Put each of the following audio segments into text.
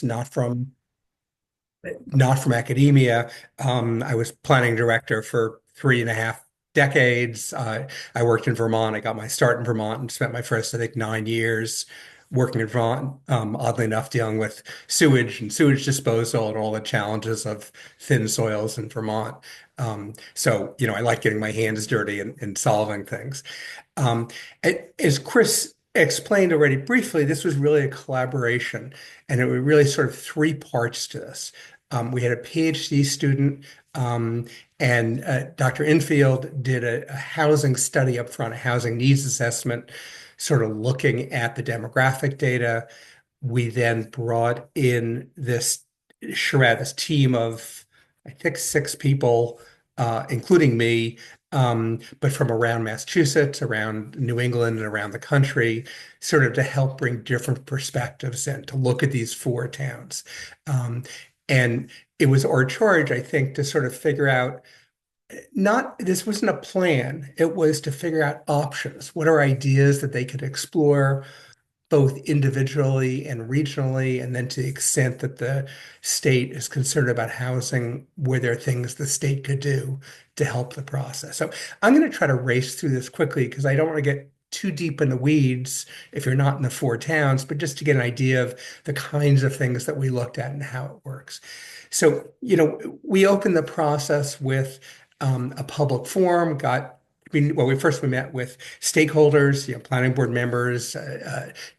practice, not from academia. I was planning director for 3.5 decades. I worked in Vermont. I got my start in Vermont and spent my first, I think, 9 years working in Vermont, oddly enough, dealing with sewage and sewage disposal and all the challenges of thin soils in Vermont. So, I like getting my hands dirty and solving things. Um, as Chris explained already briefly, this was really a collaboration, and it was really sort of three parts to this. We had a PhD student, um, and Dr. Infield did a housing study up front, a housing needs assessment, sort of looking at the demographic data. We then brought in this charrette, this team of, I think, 6 people, including me, but from around Massachusetts, around New England, and around the country, sort of to help bring different perspectives in to look at these four towns. And it was our charge, I think, to sort of figure out not, this wasn't a plan, it was to figure out options. What are ideas that they could explore? Both individually and regionally, and then to the extent that the state is concerned about housing, were there things the state could do to help the process? So I'm going to try to race through this quickly because I don't want to get too deep in the weeds if you're not in the four towns, but just to get an idea of the kinds of things that we looked at and how it works. So, we opened the process with a public forum, we met with stakeholders, planning board members,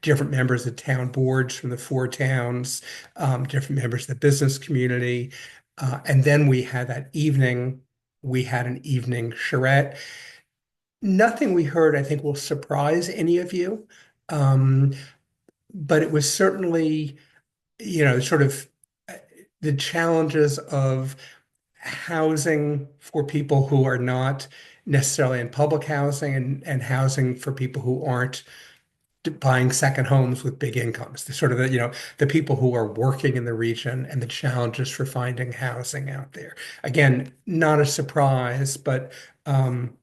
different members of town boards from the four towns, different members of the business community. And then we had an evening charrette. Nothing we heard, I think, will surprise any of you. Um, but it was certainly, sort of the challenges of housing for people who are not necessarily in public housing and housing for people who aren't buying second homes with big incomes. The sort of the people who are working in the region and the challenges for finding housing out there. Again, not a surprise, but um,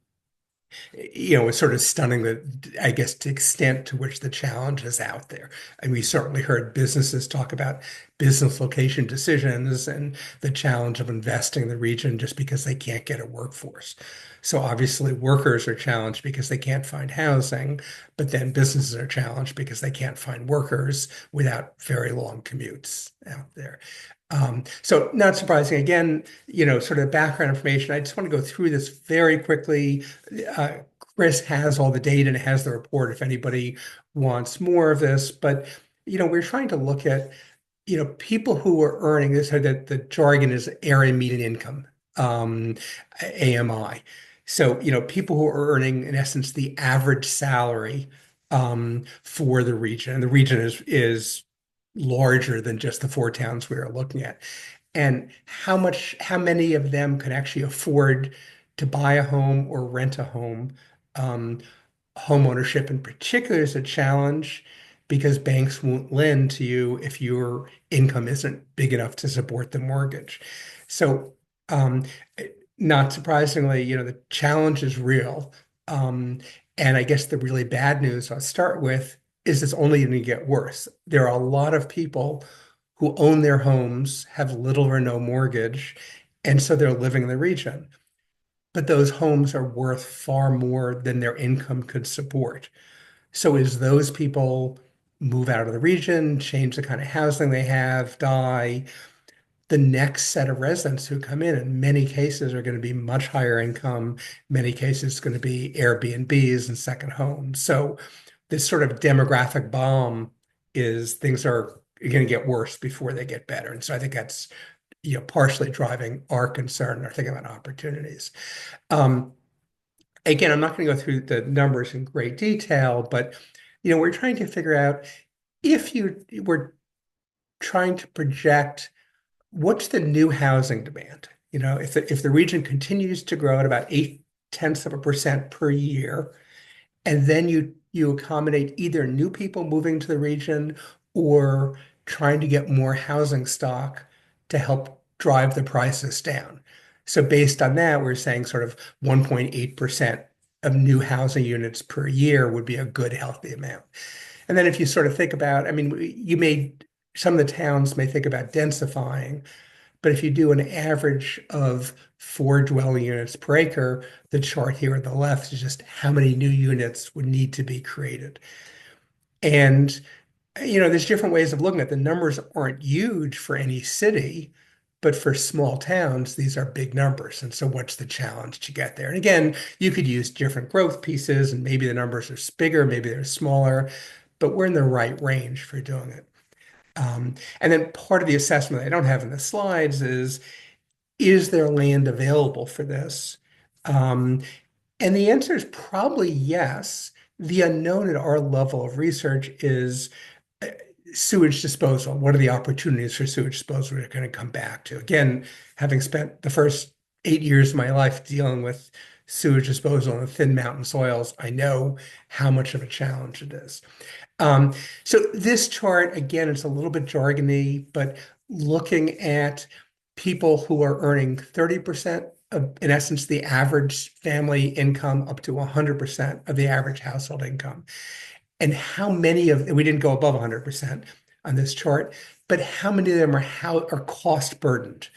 it's sort of stunning that, I guess, the extent to which the challenge is out there. And we certainly heard businesses talk about business location decisions and the challenge of investing in the region just because they can't get a workforce. So obviously workers are challenged because they can't find housing, but then businesses are challenged because they can't find workers without very long commutes out there. So not surprising, again, sort of background information. I just want to go through this very quickly. uh, Chris has all the data and has the report if anybody wants more of this. But, we're trying to look at, people who are earning this, so that the jargon is area median income, AMI. So, people who are earning, in essence, the average salary for the region. And the region is larger than just the four towns we are looking at, and how many of them could actually afford to buy a home or rent a home. Um, Home ownership in particular is a challenge because banks won't lend to you if your income isn't big enough to support the mortgage. So, um, not surprisingly, the challenge is real. Um, and I guess the really bad news I'll start with is it's only going to get worse. There are a lot of people who own their homes, have little or no mortgage, and so they're living in the region. But those homes are worth far more than their income could support. So as those people move out of the region, change the kind of housing they have, die, the next set of residents who come in many cases are going to be much higher income. Many cases it's going to be Airbnbs and second homes. So this sort of demographic bomb is things are going to get worse before they get better. And so I think that's partially driving our concern, our thinking about opportunities. Um, Again, I'm not going to go through the numbers in great detail, but we're trying to figure out if you were trying to project what's the new housing demand. If the region continues to grow at about 0.8% per year, and then you accommodate either new people moving to the region or trying to get more housing stock to help drive the prices down. So based on that, we're saying sort of 1.8% of new housing units per year would be a good, healthy amount. And then if you sort of think about, I mean, you made some of the towns may think about densifying, but if you do an average of 4 dwelling units per acre, the chart here on the left is just how many new units would need to be created. And there's different ways of looking at it. The numbers aren't huge for any city, but for small towns, these are big numbers. And so what's the challenge to get there? And again, you could use different growth pieces, and maybe the numbers are bigger, maybe they're smaller, but we're in the right range for doing it. And then part of the assessment I don't have in the slides is there land available for this? Um, and the answer is probably yes. The unknown at our level of research is uh, sewage disposal. What are the opportunities for sewage disposal we're going to come back to? Again, having spent the first 8 years of my life dealing with sewage disposal in thin mountain soils, I know how much of a challenge it is. Um, so this chart, again, it's a little bit jargony, but looking at people who are earning 30% of, in essence, the average family income up to 100% of the average household income. And how many of, and we didn't go above 100% on this chart, but how many of them are cost burdened?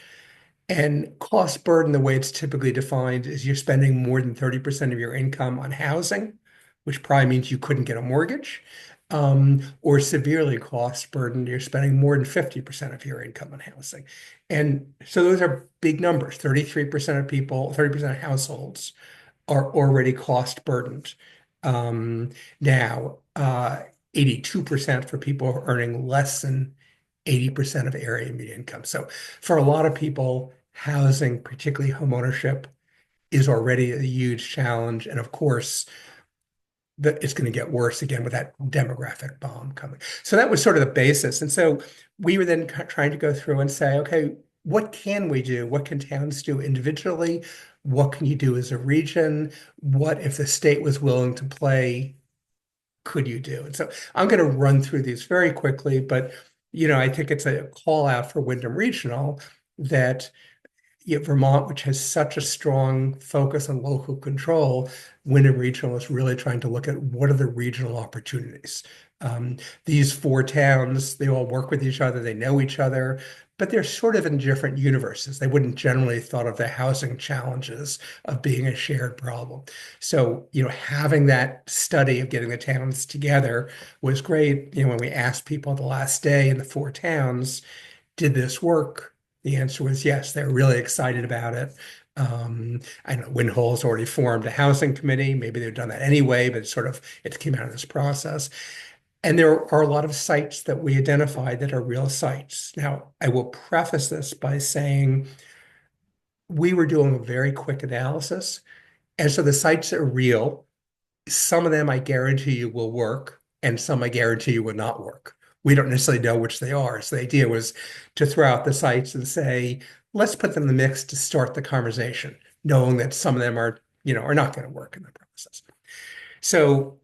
And cost burden, the way it's typically defined, is you're spending more than 30% of your income on housing, which probably means you couldn't get a mortgage, or severely cost burdened, you're spending more than 50% of your income on housing. And so those are big numbers. 33% of people, 30% of households are already cost burdened. Now, 82% for people earning less than 80% of area median income. So for a lot of people, housing, particularly homeownership, is already a huge challenge. And of course, that it's going to get worse again with that demographic bomb coming. So that was sort of the basis. And so we were then trying to go through and say, okay, what can we do? What can towns do individually? What can you do as a region? What if the state was willing to play? Could you do? And so I'm going to run through these very quickly, but I think it's a call out for Wyndham Regional that Vermont, which has such a strong focus on local control, Wyndham Regional is really trying to look at what are the regional opportunities. These 4 towns, they all work with each other, they know each other, but they're sort of in different universes. They wouldn't generally thought of the housing challenges of being a shared problem. So, having that study of getting the towns together was great. When we asked people the last day in the 4 towns, did this work? The answer was yes. They're really excited about it. I know Windhole's already formed a housing committee. Maybe they've done that anyway, but it came out of this process. And there are a lot of sites that we identified that are real sites. Now, I will preface this by saying we were doing a very quick analysis. And so the sites are real. Some of them I guarantee you will work, and some I guarantee you will not work. We don't necessarily know which they are. So the idea was to throw out the sites and say, let's put them in the mix to start the conversation, knowing that some of them are not going to work in the process. So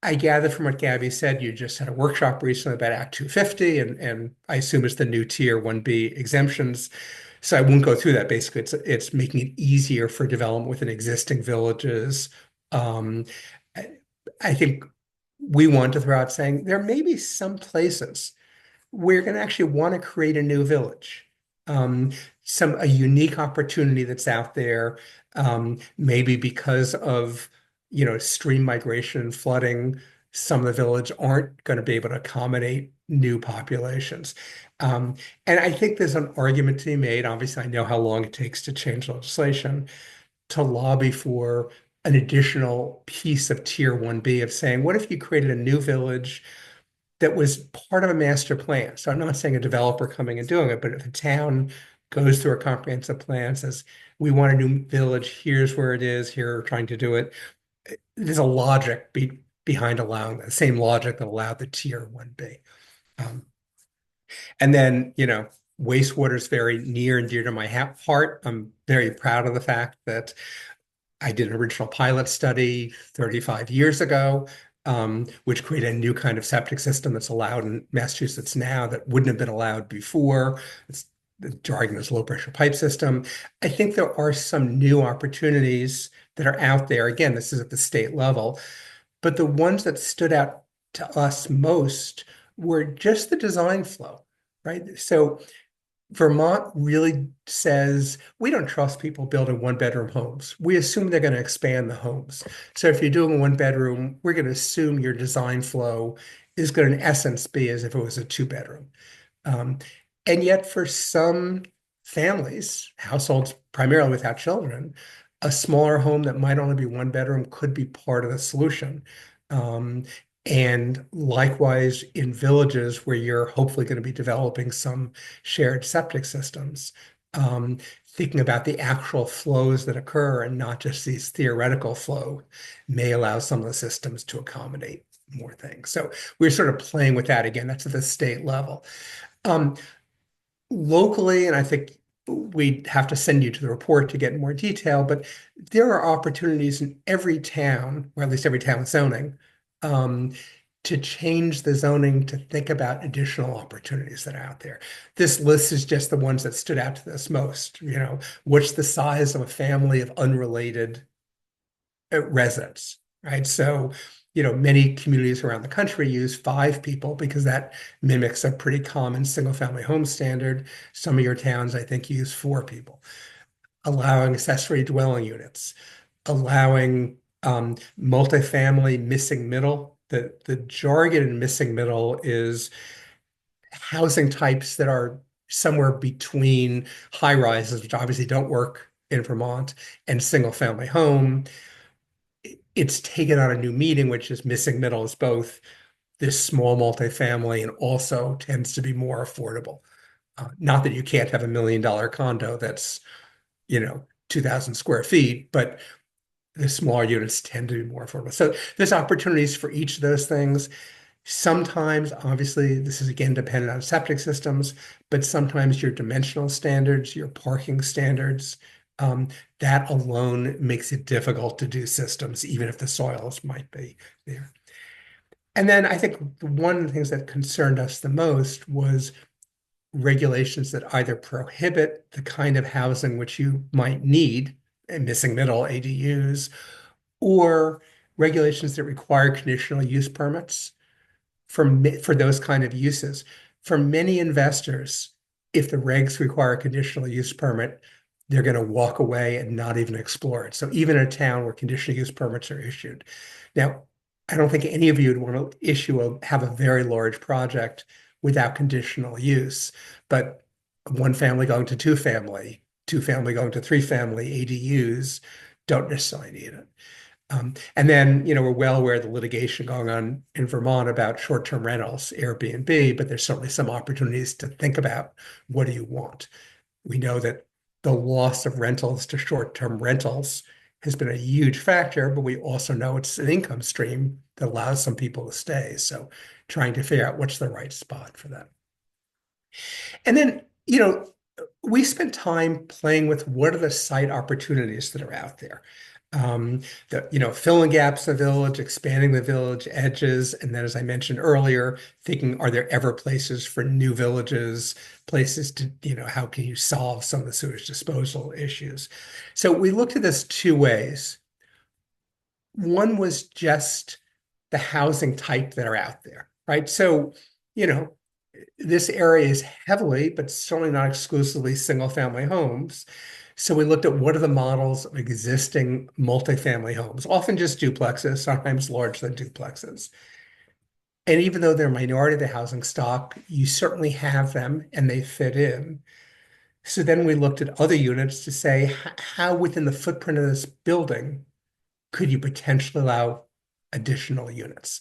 I gather from what Gabby said, you just had a workshop recently about Act 250, and I assume it's the new Tier 1B exemptions. So I won't go through that. Basically, it's making it easier for development within existing villages. Um, I, I think we want to throw out saying there may be some places where you're going to actually want to create a new village. Um, a unique opportunity that's out there, maybe because of stream migration and flooding, some of the village aren't going to be able to accommodate new populations. And I think there's an argument to be made. Obviously, I know how long it takes to change legislation, to lobby for an additional piece of Tier 1B of saying, what if you created a new village that was part of a master plan? So I'm not saying a developer coming and doing it, but if a town goes through a comprehensive plan, says, we want a new village, here's where it is, here we're trying to do it. There's a logic behind allowing the same logic that allowed the Tier 1B. And then, wastewater is very near and dear to my heart. I'm very proud of the fact that I did an original pilot study 35 years ago, which created a new kind of septic system that's allowed in Massachusetts now that wouldn't have been allowed before. The jargon is low pressure pipe system. I think there are some new opportunities that are out there. Again, this is at the state level, but the ones that stood out to us most were just the design flow. right? So Vermont really says we don't trust people building one bedroom homes. We assume they're going to expand the homes. So if you're doing a one bedroom, we're going to assume your design flow is going to, in essence, be as if it was a two bedroom. Um, and yet, for some families, households primarily without children, a smaller home that might only be one bedroom could be part of the solution. Um, and likewise, in villages where you're hopefully going to be developing some shared septic systems, thinking about the actual flows that occur and not just these theoretical flow may allow some of the systems to accommodate more things. So we're sort of playing with that again. That's at the state level. Um, Locally, and I think we'd have to send you to the report to get more detail, but there are opportunities in every town, or at least every town with zoning, um, to change the zoning to think about additional opportunities that are out there. This list is just the ones that stood out to us most. What's the size of a family of unrelated residents, right? So, many communities around the country use 5 people because that mimics a pretty common single-family home standard. Some of your towns, I think, use 4 people, allowing accessory dwelling units, allowing multifamily missing middle. The jargon in missing middle is housing types that are somewhere between high rises, which obviously don't work in Vermont, and single family home. It's taken on a new meaning, which is missing middle is both this small multifamily and also tends to be more affordable. Not that you can't have $1 million condo that's, 2,000 square feet, but the smaller units tend to be more affordable. So there's opportunities for each of those things. Sometimes, obviously, this is again dependent on septic systems, but sometimes your dimensional standards, your parking standards, um, that alone makes it difficult to do systems, even if the soils might be there. And then I think one of the things that concerned us the most was regulations that either prohibit the kind of housing which you might need, and missing middle ADUs, or regulations that require conditional use permits for those kind of uses. For many investors, if the regs require a conditional use permit, they're going to walk away and not even explore it. So even in a town where conditional use permits are issued. Now, I don't think any of you would want to have a very large project without conditional use, but one family going to two family going to three family ADUs don't necessarily need it. And then, we're well aware of the litigation going on in Vermont about short-term rentals, Airbnb, but there's certainly some opportunities to think about what do you want. We know that the loss of rentals to short-term rentals has been a huge factor, but we also know it's an income stream that allows some people to stay. So trying to figure out what's the right spot for them. And then, we spent time playing with what are the site opportunities that are out there. Filling gaps in the village, expanding the village edges, and then, as I mentioned earlier, thinking, are there ever places for new villages, places to, how can you solve some of the sewage disposal issues? So we looked at this two ways. One was just the housing type that are out there, right? So, you know, this area is heavily, but certainly not exclusively single family homes. So we looked at what are the models of existing multifamily homes, often just duplexes, sometimes larger than duplexes. And even though they're a minority of the housing stock, you certainly have them and they fit in. So then we looked at other units to say how within the footprint of this building could you potentially allow additional units?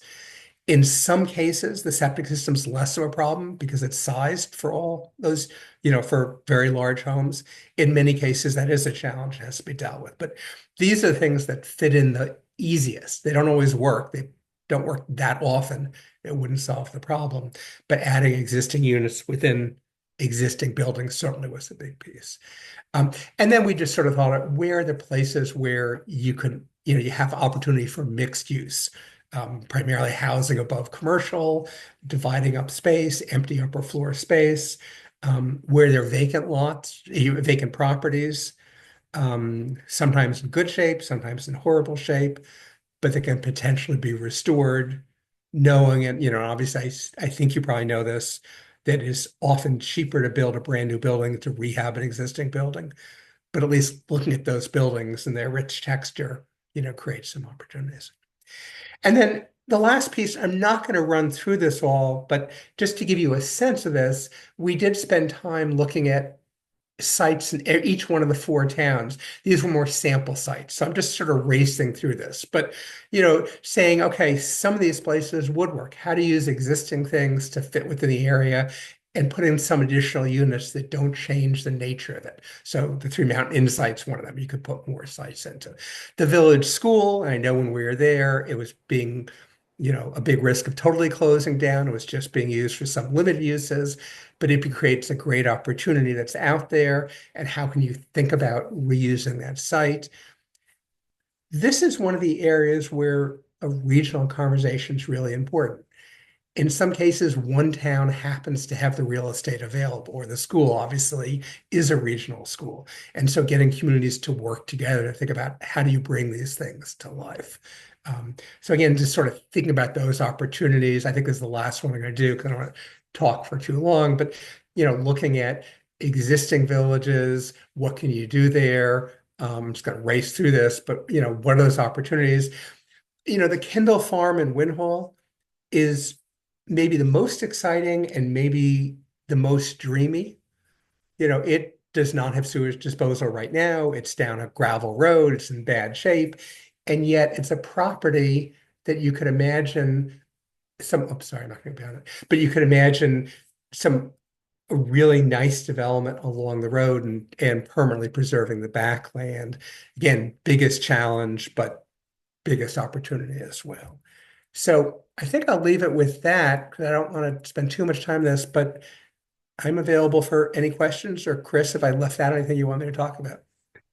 In some cases, the septic system's less of a problem because it's sized for all those, for very large homes. In many cases, that is a challenge that has to be dealt with. But these are the things that fit in the easiest. They don't always work. They don't work that often. It wouldn't solve the problem. But adding existing units within existing buildings certainly was a big piece. And then we just sort of thought, where are the places where you could, you have opportunity for mixed use, primarily housing above commercial, dividing up space, empty upper floor space, where there are vacant lots, vacant properties, sometimes in good shape, sometimes in horrible shape, but they can potentially be restored, knowing it, obviously, I think you probably know this. that is often cheaper to build a brand new building than to rehab an existing building. But at least looking at those buildings and their rich texture, creates some opportunities. And then the last piece, I'm not going to run through this all, but just to give you a sense of this, we did spend time looking at sites in each one of the four towns. These were more sample sites. So I'm just sort of racing through this, but saying, okay, some of these places would work. How to use existing things to fit within the area and put in some additional units that don't change the nature of it. So the Three Mountain Inn site's one of them. You could put more sites into the village school. I know when we were there, it was being a big risk of totally closing down. It was just being used for some limited uses, but it creates a great opportunity that's out there. And how can you think about reusing that site? This is one of the areas where a regional conversation is really important. In some cases, one town happens to have the real estate available, or the school obviously is a regional school. And so getting communities to work together to think about how do you bring these things to life. So again, just sort of thinking about those opportunities, I think is the last one I'm going to do because I don't want to talk for too long, but looking at existing villages, what can you do there? I'm just going to race through this, but what are those opportunities? The Kendall Farm in Winhall is maybe the most exciting and maybe the most dreamy. It does not have sewage disposal right now. It's down a gravel road. It's in bad shape. And yet it's a property that you could imagine I'm sorry, I'm not going to be on it, but you could imagine some really nice development along the road and permanently preserving the backland. Again, biggest challenge, but biggest opportunity as well. So I think I'll leave it with that because I don't want to spend too much time on this, but I'm available for any questions, or Chris, if I left out anything you want me to talk about.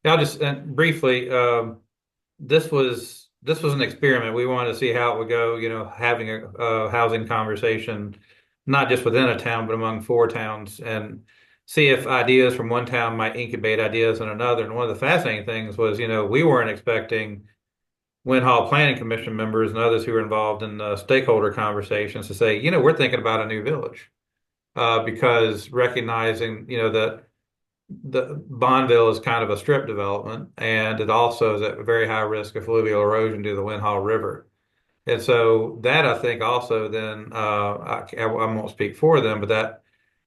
I'll just briefly, this was an experiment. We wanted to see how it would go, having a housing conversation, not just within a town, but among four towns, and see if ideas from one town might incubate ideas in another. And one of the fascinating things was, we weren't expecting Win Hall Planning Commission members and others who were involved in the stakeholder conversations to say, we're thinking about a new village, because recognizing, that the Bonneville is kind of a strip development, and it also is at very high risk of fluvial erosion due to the Winhall River. And so that I think also then I won't speak for them, but that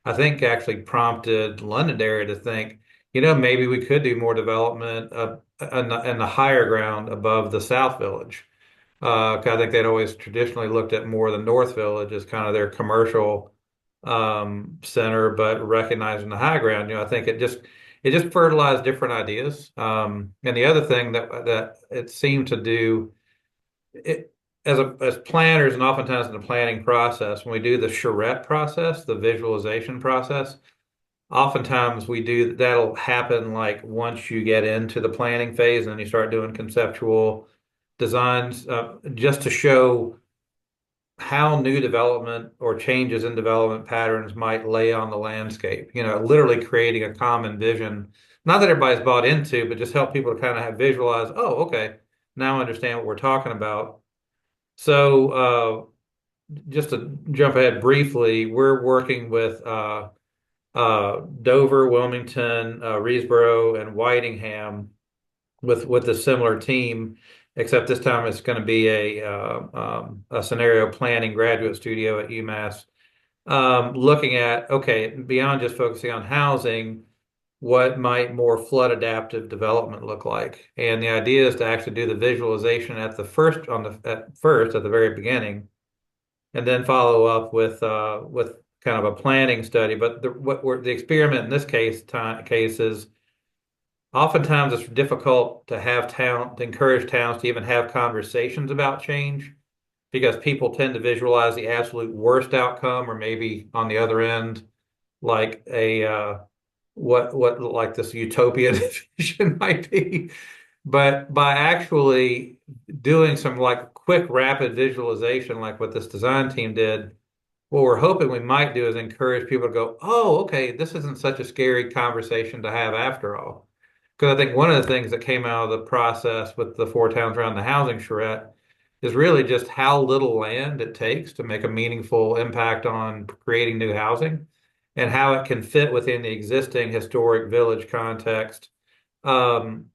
I think actually prompted Londonderry to think, maybe we could do more development in the higher ground above the South Village. 'Cause I think they'd always traditionally looked at more the North Village as kind of their commercial center, but recognizing the high ground, I think it just fertilized different ideas. And the other thing that it seemed to do, it as planners, and oftentimes in the planning process, when we do the charrette process, the visualization process, oftentimes we do that'll happen like once you get into the planning phase and then you start doing conceptual designs, just to show how new development or changes in development patterns might lay on the landscape, literally creating a common vision. Not that everybody's bought into, but just help people to kind of have visualize, oh, okay, now I understand what we're talking about. So just to jump ahead briefly, we're working with Dover, Wilmington, Reesboro, and Whitingham with a similar team, except this time it's going to be a scenario planning graduate studio at UMass, looking at, okay, beyond just focusing on housing, what might more flood adaptive development look like? And the idea is to actually do the visualization at the very beginning, and then follow up with kind of a planning study. But the experiment in this case is oftentimes it's difficult to encourage towns to even have conversations about change, because people tend to visualize the absolute worst outcome, or maybe on the other end, like what like this utopian vision might be. But by actually doing some like quick, rapid visualization, like what this design team did, what we're hoping we might do is encourage people to go, oh, okay, this isn't such a scary conversation to have after all. Because I think one of the things that came out of the process with the four towns around the housing charrette is really just how little land it takes to make a meaningful impact on creating new housing and how it can fit within the existing historic village context. Um,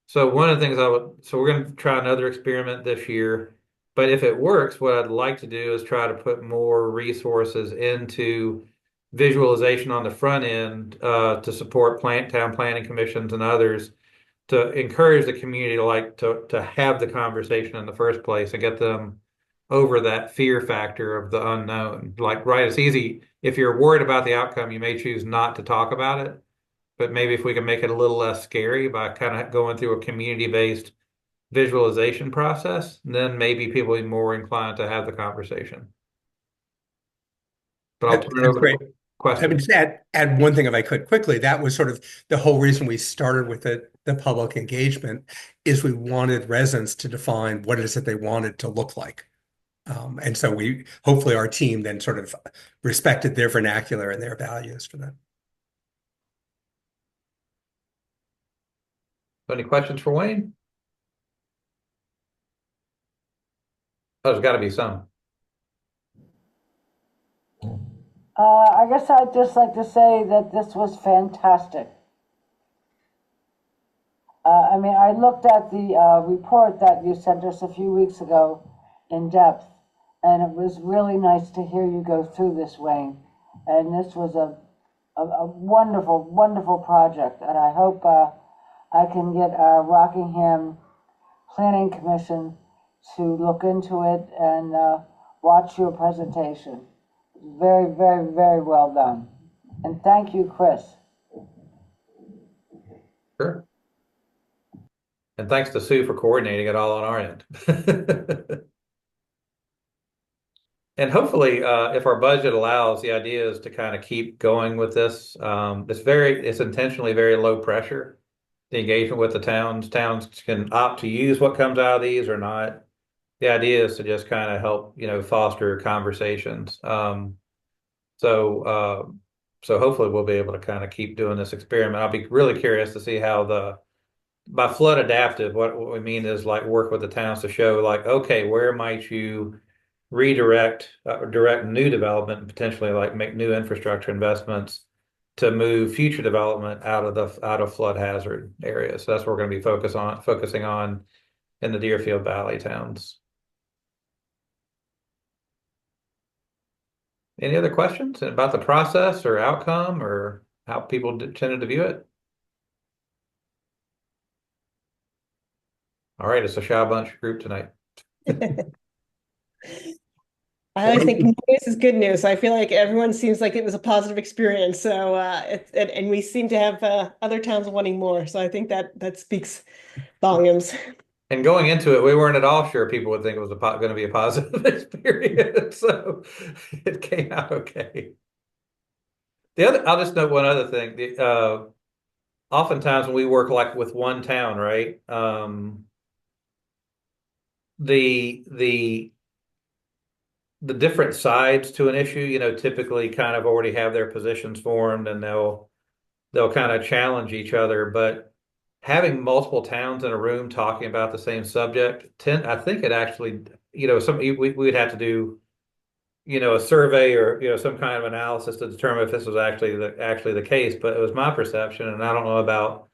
so one of the things so we're going to try another experiment this year, but if it works, what I'd like to do is try to put more resources into visualization on the front end, to support town planning commissions and others to encourage the community to have the conversation in the first place and get them over that fear factor of the unknown. Like, right, it's easy. If you're worried about the outcome, you may choose not to talk about it. But maybe if we can make it a little less scary by kind of going through a community-based visualization process, then maybe people will be more inclined to have the conversation. But I'll turn it That's over great. to I would questions. just add one thing if I could quickly. That was sort of the whole reason we started with the public engagement is we wanted residents to define what it is that they wanted to look like. And so we hopefully our team then sort of respected their vernacular and their values for that. Any questions for Wayne? Oh, there's got to be some. I guess I'd just like to say that this was fantastic. I mean, I looked at the report that you sent us a few weeks ago in depth, and it was really nice to hear you go through this, Wayne. And this was a wonderful, wonderful project, and I hope I can get Rockingham Planning Commission to look into it and watch your presentation. Very, very, very well done. And thank you, Chris. Sure. And thanks to Sue for coordinating it all on our end. And hopefully, if our budget allows, the idea is to kind of keep going with this. It's intentionally very low pressure. The engagement with the towns can opt to use what comes out of these or not. The idea is to just kind of help, foster conversations. So so hopefully we'll be able to kind of keep doing this experiment. I'll be really curious to see how by flood adaptive, what we mean is like work with the towns to show like, okay, where might you redirect direct new development and potentially like make new infrastructure investments to move future development out of flood hazard areas. So that's what we're going to be focusing on in the Deerfield Valley towns. Any other questions about the process or outcome or how people tended to view it? All right, it's a Shaw Bunch group tonight. I always think news is good news. I feel like everyone seems like it was a positive experience. So and we seem to have other towns wanting more. So I think that speaks volumes. And going into it, we weren't at all sure people would think it was going to be a positive experience. So it came out okay. I'll just note one other thing. Oftentimes when we work like with one town, right? The different sides to an issue, typically kind of already have their positions formed and they'll kind of challenge each other. But having multiple towns in a room talking about the same subject, I think it actually, we'd have to do, a survey or some kind of analysis to determine if this was actually the case. But it was my perception, and I don't know about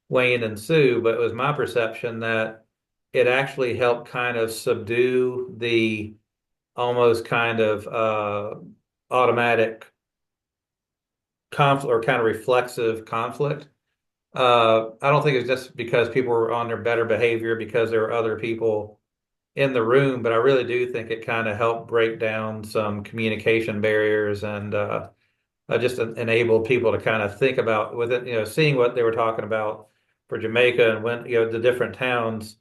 Wayne and Sue, but it was my perception that it actually helped kind of subdue the almost kind of automatic conflict or kind of reflexive conflict. I don't think it's just because people were on their better behavior because there were other people in the room, but I really do think it kind of helped break down some communication barriers and just enabled people to kind of think about with it, seeing what they were talking about for Jamaica and when, the different towns,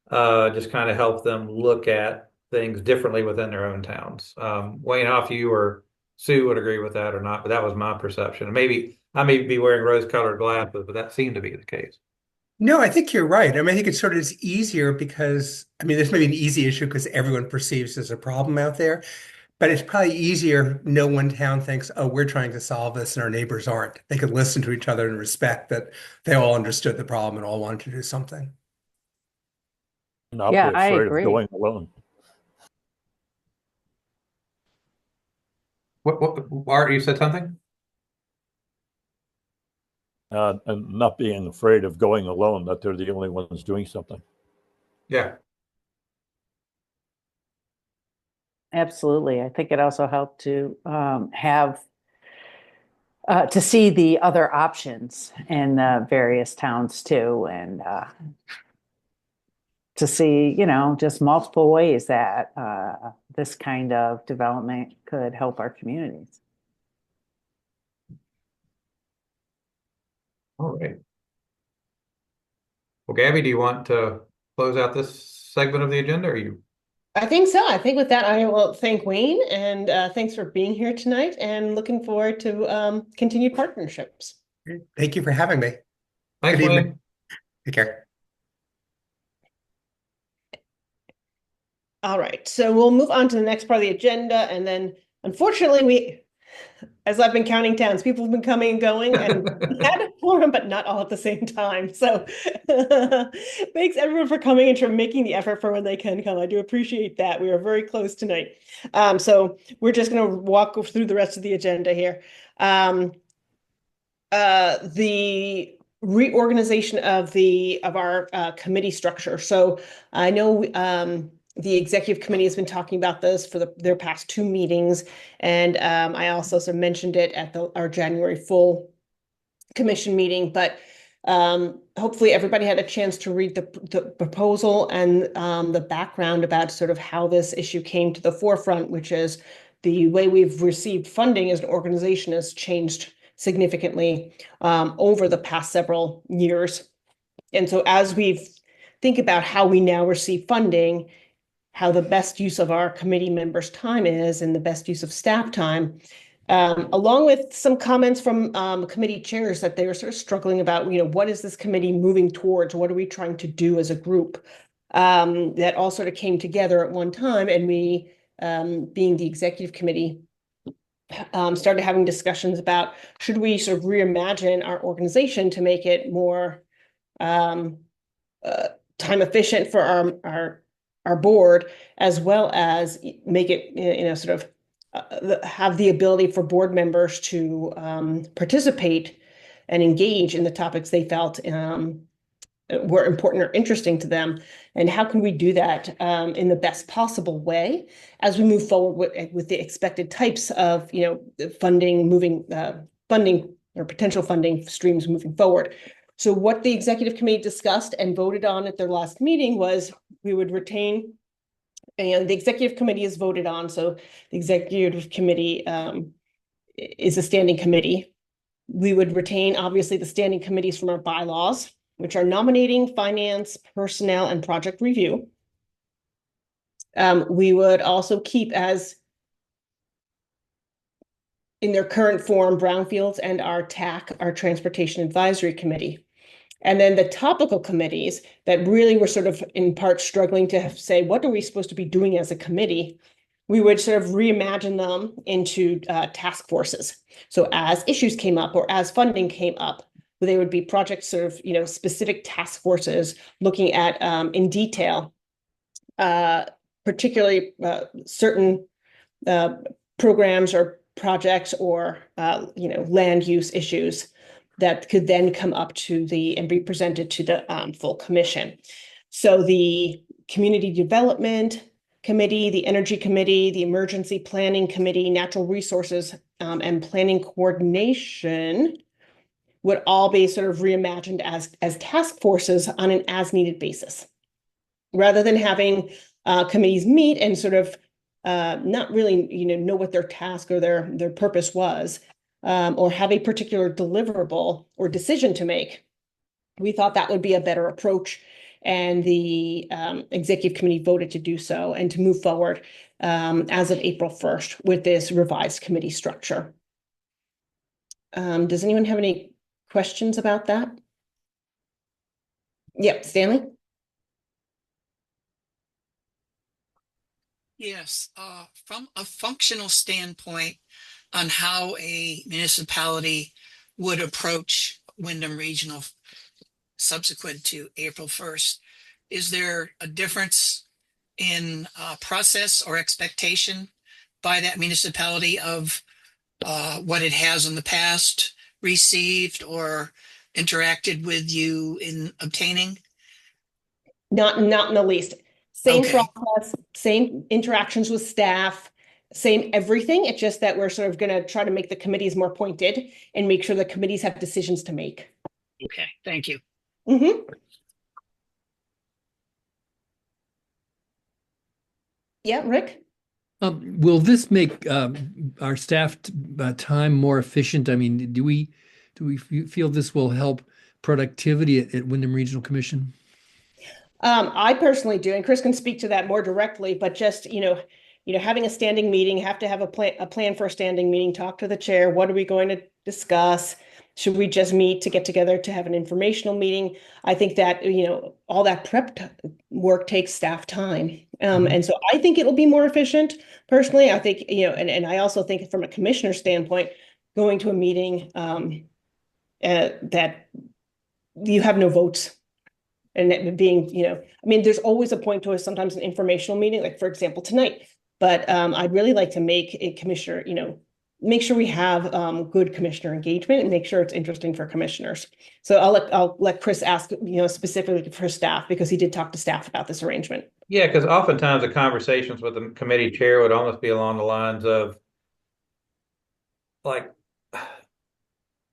just kind of helped them look at things differently within their own towns. Wayne, how if you or Sue would agree with that or not, but that was my perception. Maybe I may be wearing rose-colored glasses, but that seemed to be the case. No, I think you're right. I mean, I think it sort of is easier because, I mean, this may be an easy issue because everyone perceives there's a problem out there, but it's probably easier. No one town thinks, oh, we're trying to solve this and our neighbors aren't. They could listen to each other and respect that they all understood the problem and all wanted to do something. Not Yeah, be I afraid of agree. going alone. What, Art, you said something? And not being afraid of going alone, that they're the only ones doing something. Yeah. Absolutely. I think it also helped to have to see the other options in various towns too, and to see, just multiple ways that this kind of development could help our communities. All right. Well, Gabby, do you want to close out this segment of the agenda, or you? I think so. I think with that, I will thank Wayne and thanks for being here tonight and looking forward to continued partnerships. Thank you for having me. Thanks, Good evening. Wayne. Take care. All right, so we'll move on to the next part of the agenda, and then unfortunately, as I've been counting towns, people have been coming and going, and we had a forum, but not all at the same time. So thanks everyone for coming and for making the effort for when they can come. I do appreciate that. We are very close tonight. So we're just going to walk through the rest of the agenda here. The reorganization of our committee structure. So I know the executive committee has been talking about this for their past 2 meetings, and I also sort of mentioned it at our January full commission meeting. But hopefully everybody had a chance to read the proposal and the background about sort of how this issue came to the forefront, which is the way we've received funding as an organization has changed significantly over the past several years. And so as we think about how we now receive funding, how the best use of our committee members' time is and the best use of staff time, along with some comments from committee chairs that they were sort of struggling about, what is this committee moving towards? What are we trying to do as a group? That all sort of came together at one time, and we, being the executive committee, started having discussions about should we sort of reimagine our organization to make it more time efficient for our board, as well as make it sort of have the ability for board members to participate and engage in the topics they felt were important or interesting to them, and how can we do that in the best possible way as we move forward with the expected types of funding or potential funding streams moving forward. So what the executive committee discussed and voted on at their last meeting was we would retain, and the executive committee is voted on. So the executive committee is a standing committee. We would retain, obviously, the standing committees from our bylaws, which are nominating, finance, personnel, and project review. We would also keep as in their current form, Brownfields and our TAC, our Transportation Advisory Committee. And then the topical committees that really were sort of in part struggling to say, what are we supposed to be doing as a committee? We would sort of reimagine them into task forces. So as issues came up or as funding came up, they would be projects sort of, specific task forces looking at in detail, particularly certain programs or projects or, land use issues that could then come up and be presented to the full commission. So the Community Development Committee, the Energy Committee, the Emergency Planning Committee, Natural Resources and Planning Coordination would all be sort of reimagined as task forces on an as-needed basis, rather than having committees meet and sort of not really, know what their task or their purpose was, or have a particular deliverable or decision to make. We thought that would be a better approach, and the executive committee voted to do so and to move forward as of April 1st with this revised committee structure. Does anyone have any questions about that? Yep, Stanley? Yes, from a functional standpoint on how a municipality would approach Wyndham Regional subsequent to April 1st, is there a difference in process or expectation by that municipality of what it has in the past received or interacted with you in obtaining? Not in the least. Same Okay. process, same interactions with staff, same everything. It's just that we're sort of going to try to make the committees more pointed and make sure the committees have decisions to make. Okay, thank you. Mm-hmm. Yeah, Rick? Will this make our staff time more efficient? I mean, do we feel this will help productivity at Wyndham Regional Commission? I personally do, and Chris can speak to that more directly, but just, having a standing meeting, have to have a plan for a standing meeting, talk to the chair. What are we going to discuss? Should we just meet to get together to have an informational meeting? I think that, all that work takes staff time. And so I think it'll be more efficient. Personally, I think, and I also think from a commissioner standpoint, going to a meeting that you have no votes. And it being, there's always a point to sometimes an informational meeting, like for example, tonight. But I'd really like to make a commissioner, make sure we have good commissioner engagement and make sure it's interesting for commissioners. So I'll let Chris ask, specifically for staff, because he did talk to staff about this arrangement. Yeah, because oftentimes the conversations with the committee chair would almost be along the lines of like,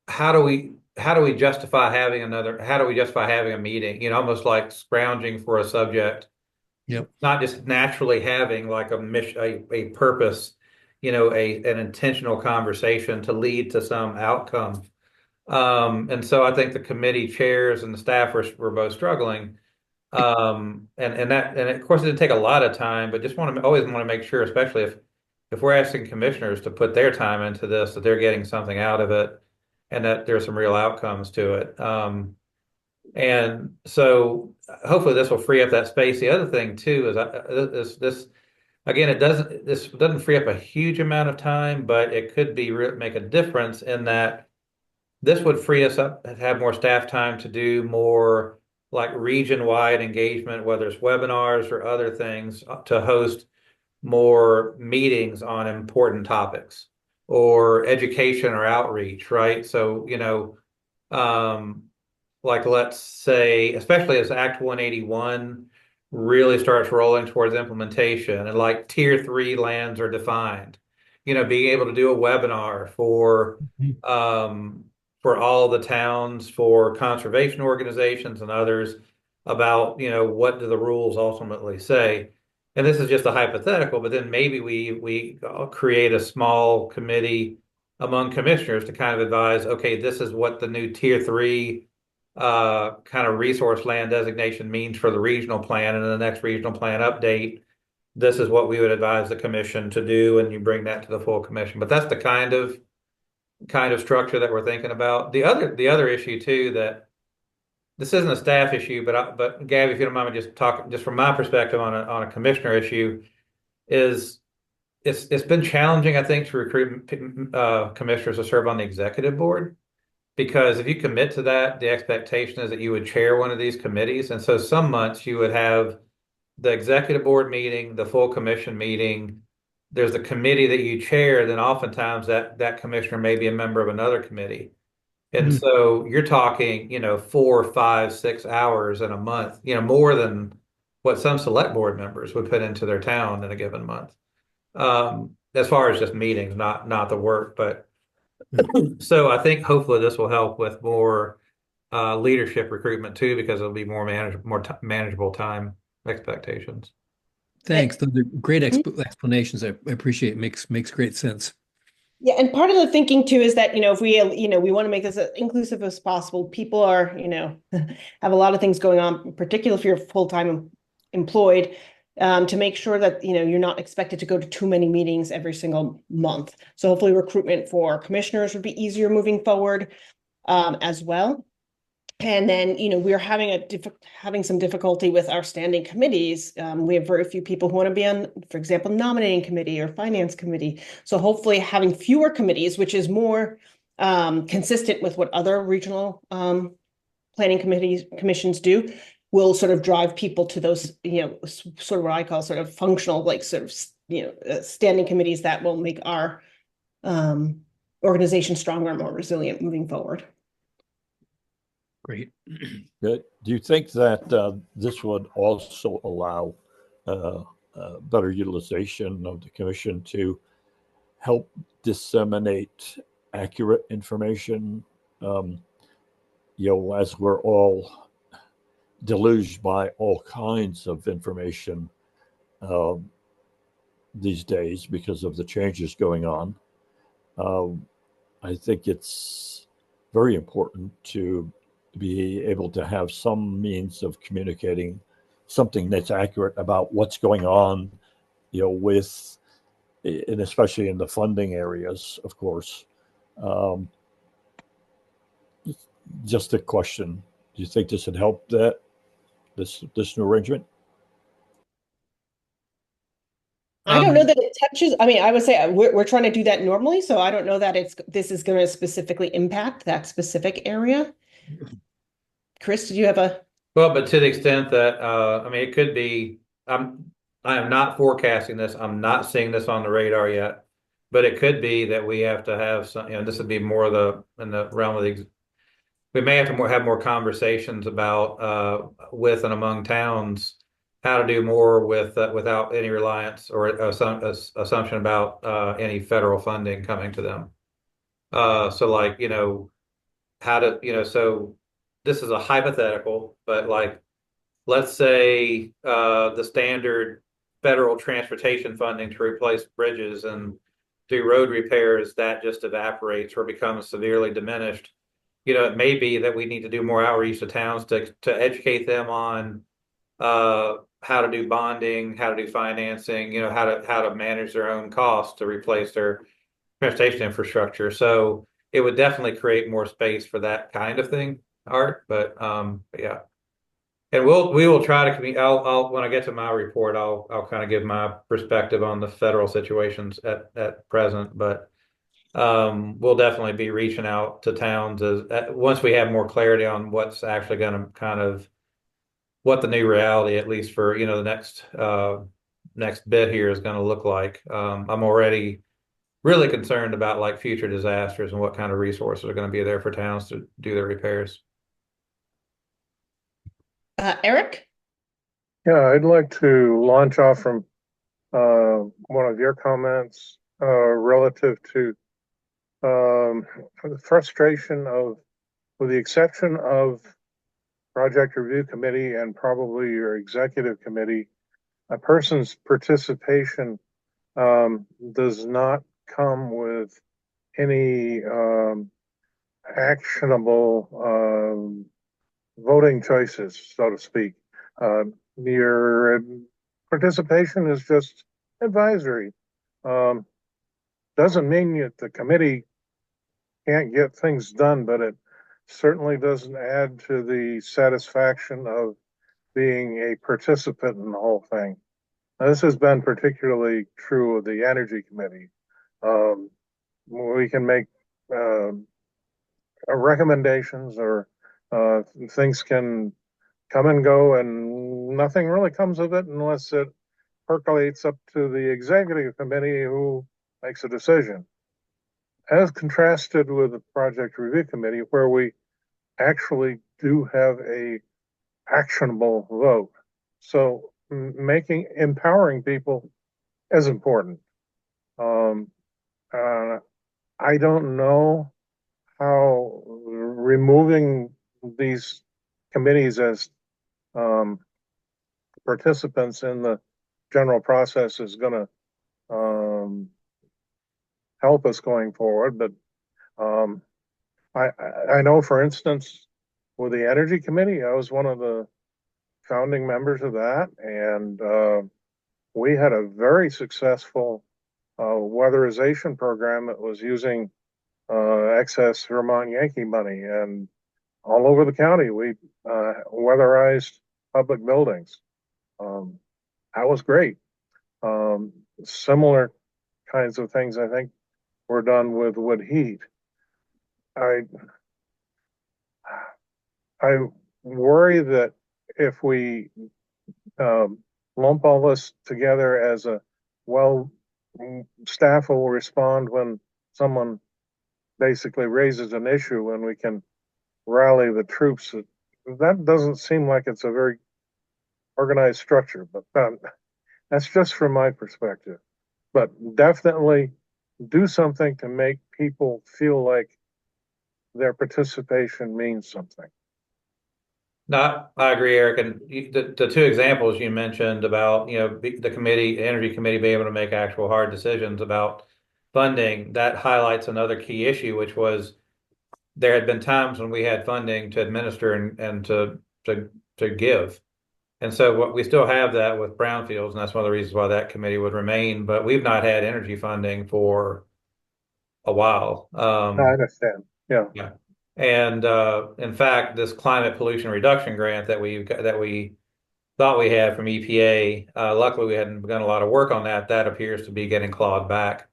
how do we justify having a meeting? Almost like scrounging for a subject. Yep. Not just naturally having like a mission, a purpose, an intentional conversation to lead to some outcome. And so I think the committee chairs and the staff were both struggling. And of course it didn't take a lot of time, but just always want to make sure, especially if we're asking commissioners to put their time into this, that they're getting something out of it and that there's some real outcomes to it. And so hopefully this will free up that space. The other thing too is this again, this doesn't free up a huge amount of time, but it could make a difference in that this would free us up and have more staff time to do more like region-wide engagement, whether it's webinars or other things, to host more meetings on important topics or education or outreach, right? So, like let's say, especially as Act 181 really starts rolling towards implementation and like tier 3 lands are defined, being able to do a webinar for all the towns, for conservation organizations and others about, what do the rules ultimately say? And this is just a hypothetical, but then maybe we create a small committee among commissioners to kind of advise, okay, this is what the new tier 3 kind of resource land designation means for the regional plan, and in the next regional plan update, this is what we would advise the commission to do, and you bring that to the full commission. But that's the kind of structure that we're thinking about. The other issue too, that this isn't a staff issue, but Gabby, if you don't mind me just talking just from my perspective on a commissioner issue, is it's been challenging, I think, to recruit commissioners to serve on the executive board. Because if you commit to that, the expectation is that you would chair one of these committees. And so some months you would have the executive board meeting, the full commission meeting. There's the committee that you chair. Then oftentimes that commissioner may be a member of another committee. And so you're talking, 4, 5, 6 hours in a month, more than what some select board members would put into their town in a given month. As far as just meetings, not the work, but so I think hopefully this will help with more leadership recruitment too, because it'll be more manageable time expectations. Thanks. Those are great explanations. I appreciate it. Makes great sense. Yeah, and part of the thinking too is that, if we want to make this as inclusive as possible, people are, have a lot of things going on, particularly if you're full-time employed, to make sure that, you're not expected to go to too many meetings every single month. So hopefully recruitment for commissioners would be easier moving forward, as well. And then, we're having some difficulty with our standing committees. We have very few people who want to be on, for example, nominating committee or finance committee. So hopefully having fewer committees, which is more consistent with what other regional planning commissions do, will sort of drive people to those, sort of what I call sort of functional, like sort of, standing committees that will make our organization stronger and more resilient moving forward. Great. Do you think that this would also allow better utilization of the commission to help disseminate accurate information? As we're all deluged by all kinds of information these days because of the changes going on. I think it's very important to be able to have some means of communicating something that's accurate about what's going on, with, and especially in the funding areas, of course. Just a question: do you think this would help this new arrangement? I don't know that it touches. I mean, I would say we're trying to do that normally, so I don't know that this is going to specifically impact that specific area. Chris, did you have a? Well, but to the extent that I mean, it could be. I am not forecasting this. I'm not seeing this on the radar yet, but it could be that we have to have some. This would be more in the realm of the. We may have to have more conversations about with and among towns how to do more with without any reliance or assumption about any federal funding coming to them. So like, how to, so this is a hypothetical, but like, let's say the standard federal transportation funding to replace bridges and do road repairs, that just evaporates or becomes severely diminished. It may be that we need to do more outreach to towns to educate them on how to do bonding, how to do financing, how to manage their own costs to replace their transportation infrastructure. So it would definitely create more space for that kind of thing, Art. But yeah. And we will try to I'll when I get to my report, I'll kind of give my perspective on the federal situations at present, but we'll definitely be reaching out to towns once we have more clarity on what's actually going to kind of what the new reality, at least for the next bit here, is going to look like. I'm already really concerned about like future disasters and what kind of resources are going to be there for towns to do their repairs. Eric? Yeah, I'd like to launch off from one of your comments relative to the frustration of, with the exception of project review committee and probably your executive committee, a person's participation does not come with any actionable voting choices, so to speak. Your participation is just advisory. Doesn't mean that the committee can't get things done, but it certainly doesn't add to the satisfaction of being a participant in the whole thing. Now, this has been particularly true of the Energy Committee. We can make recommendations or things can come and go and nothing really comes of it unless it percolates up to the executive committee who makes a decision. As contrasted with the project review committee, where we actually do have a actionable vote. So empowering people is important. I don't know how removing these committees as participants in the general process is going to help us going forward. But I know, for instance, with the Energy Committee, I was one of the founding members of that, and we had a very successful weatherization program that was using excess Vermont Yankee money, and all over the county we weatherized public buildings. That was great. Similar kinds of things, I think, were done with wood heat. I worry that if we lump all this together as staff will respond when someone basically raises an issue and we can rally the troops. That doesn't seem like it's a very organized structure, but that's just from my perspective. But definitely do something to make people feel like their participation means something. No, I agree, Eric. And the two examples you mentioned about, the committee, energy committee being able to make actual hard decisions about funding, that highlights another key issue, which was there had been times when we had funding to administer and to give. And so what we still have that with brownfields, and that's one of the reasons why that committee would remain, but we've not had energy funding for a while. I understand. Yeah. Yeah. And in fact, this climate pollution reduction grant that we thought we had from EPA, luckily we hadn't begun a lot of work on that. That appears to be getting clawed back.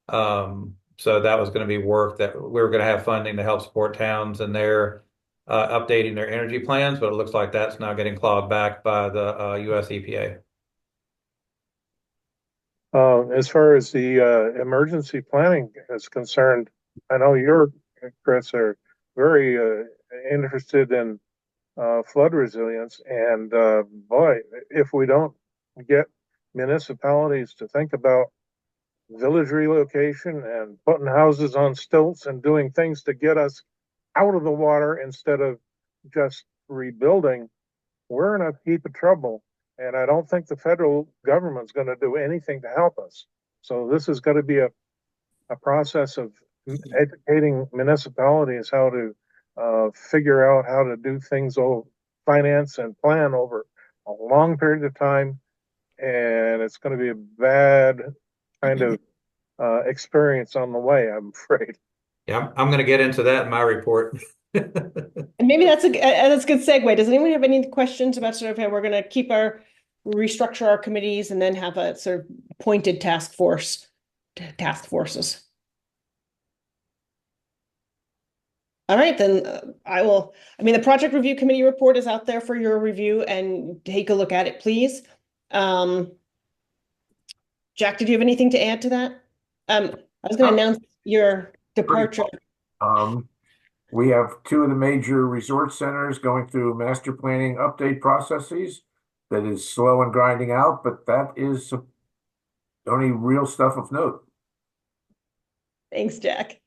So that was going to be work that we were going to have funding to help support towns and their updating their energy plans, but it looks like that's now getting clawed back by the US EPA. As far as the emergency planning is concerned, I know you're, Chris, are very interested in flood resilience. And boy, if we don't get municipalities to think about village relocation and putting houses on stilts and doing things to get us out of the water instead of just rebuilding, we're in a heap of trouble. And I don't think the federal government's going to do anything to help us. So this is going to be a process of educating municipalities how to figure out how to do things, finance and plan over a long period of time. And it's going to be a bad kind of experience on the way, I'm afraid. Yeah, I'm going to get into that in my report. And maybe that's a good segue. Does anyone have any questions about sort of how we're going to restructure our committees and then have a sort of pointed task forces? All right, then the project review committee report is out there for your review and take a look at it, please. Jack, did you have anything to add to that? I was going to announce your departure. We have two of the major resort centers going through master planning update processes. That is slow and grinding out, but that is the only real stuff of note. Thanks, Jack.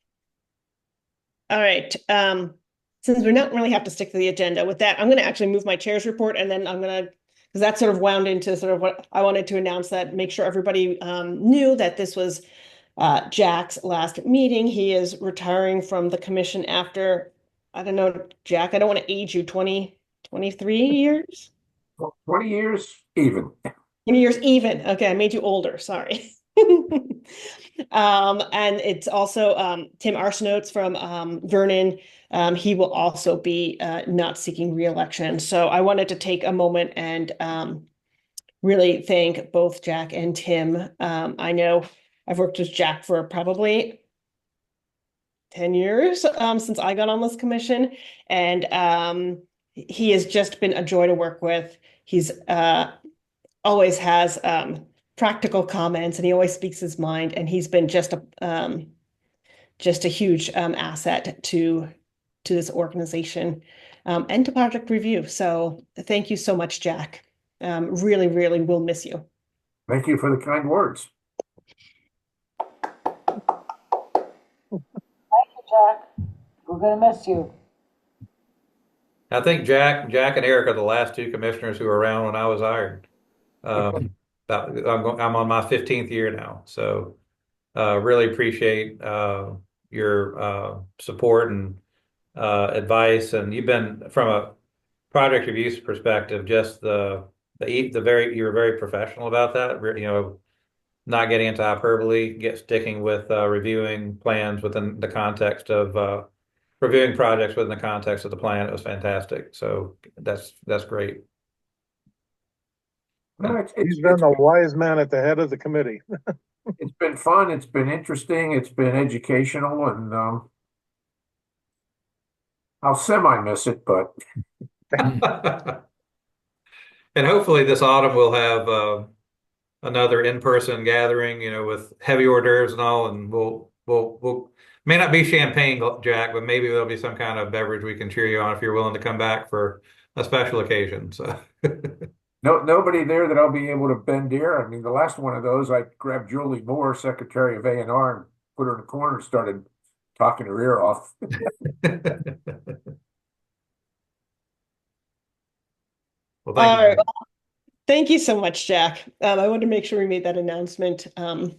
All right. Since we don't really have to stick to the agenda with that, I'm going to actually move my chair's report, and then because that sort of wound into sort of what I wanted to announce, that make sure everybody knew that this was Jack's last meeting. He is retiring from the commission after, I don't know, Jack, I don't want to age you, 23 years? 20 years even. 20 years even. Okay, I made you older. Sorry. And it's also Tim Arsenault from Vernon. He will also be not seeking re-election. So I wanted to take a moment and really thank both Jack and Tim. I know I've worked with Jack for probably 10 years since I got on this commission, and he has just been a joy to work with. He's always has practical comments, and he always speaks his mind, and he's been just a huge asset to this organization and to Project Review. So thank you so much, Jack. Really, really will miss you. Thank you for the kind words. Thank you, Jack. We're going to miss you. I think Jack and Eric are the last two commissioners who were around when I was hired. I'm on my 15th year now, so really appreciate your support and advice. And you've been, from a project review perspective, just you were very professional about that. Not getting into hyperbole, sticking with reviewing plans within the context of reviewing projects within the context of the plan. It was fantastic. So that's great. He's been the wise man at the head of the committee. It's been fun. It's been interesting. It's been educational, and I'll semi-miss it, but. And hopefully this autumn we'll have another in-person gathering, with heavy hors d'oeuvres and all, and we'll May not be champagne, Jack, but maybe there'll be some kind of beverage we can cheer you on if you're willing to come back for a special occasion. So, No, nobody there that I'll be able to bend ear. I mean, the last one of those, I grabbed Julie Moore, Secretary of A&R, and put her in the corner and started talking her ear off. well, All thank right. you. Thank you so much, Jack. I wanted to make sure we made that announcement to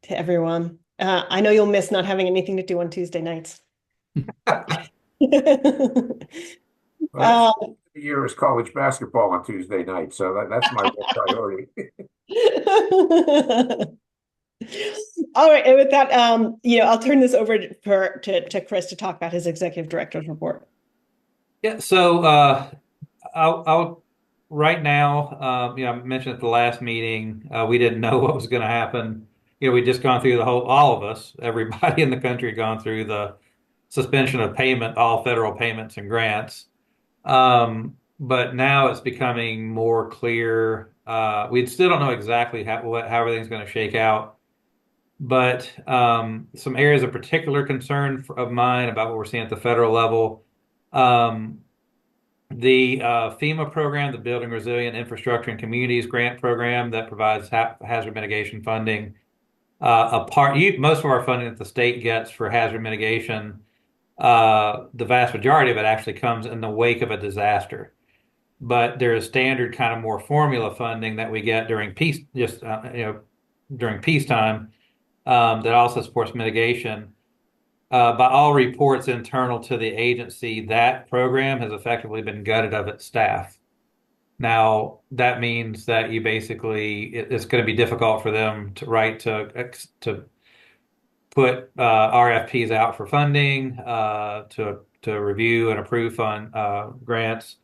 everyone. I know you'll miss not having anything to do on Tuesday nights. Well, the year is college basketball on Tuesday night, so that's my real priority. All right, and with that, I'll turn this over to Chris to talk about his executive director's report. Yeah, so I'll right now, I mentioned at the last meeting, we didn't know what was going to happen. We'd just gone through all of us, everybody in the country had gone through the suspension of payment, all federal payments and grants. But now it's becoming more clear. We still don't know exactly how everything's going to shake out. But some areas of particular concern of mine about what we're seeing at the federal level. The FEMA program, the Building Resilient Infrastructure and Communities Grant Program that provides hazard mitigation funding. Most of our funding that the state gets for hazard mitigation, the vast majority of it actually comes in the wake of a disaster. But there is standard kind of more formula funding that we get during during peacetime that also supports mitigation. By all reports internal to the agency, that program has effectively been gutted of its staff. Now, that means that it's going to be difficult for them to put RFPs out for funding, to review and approve grants,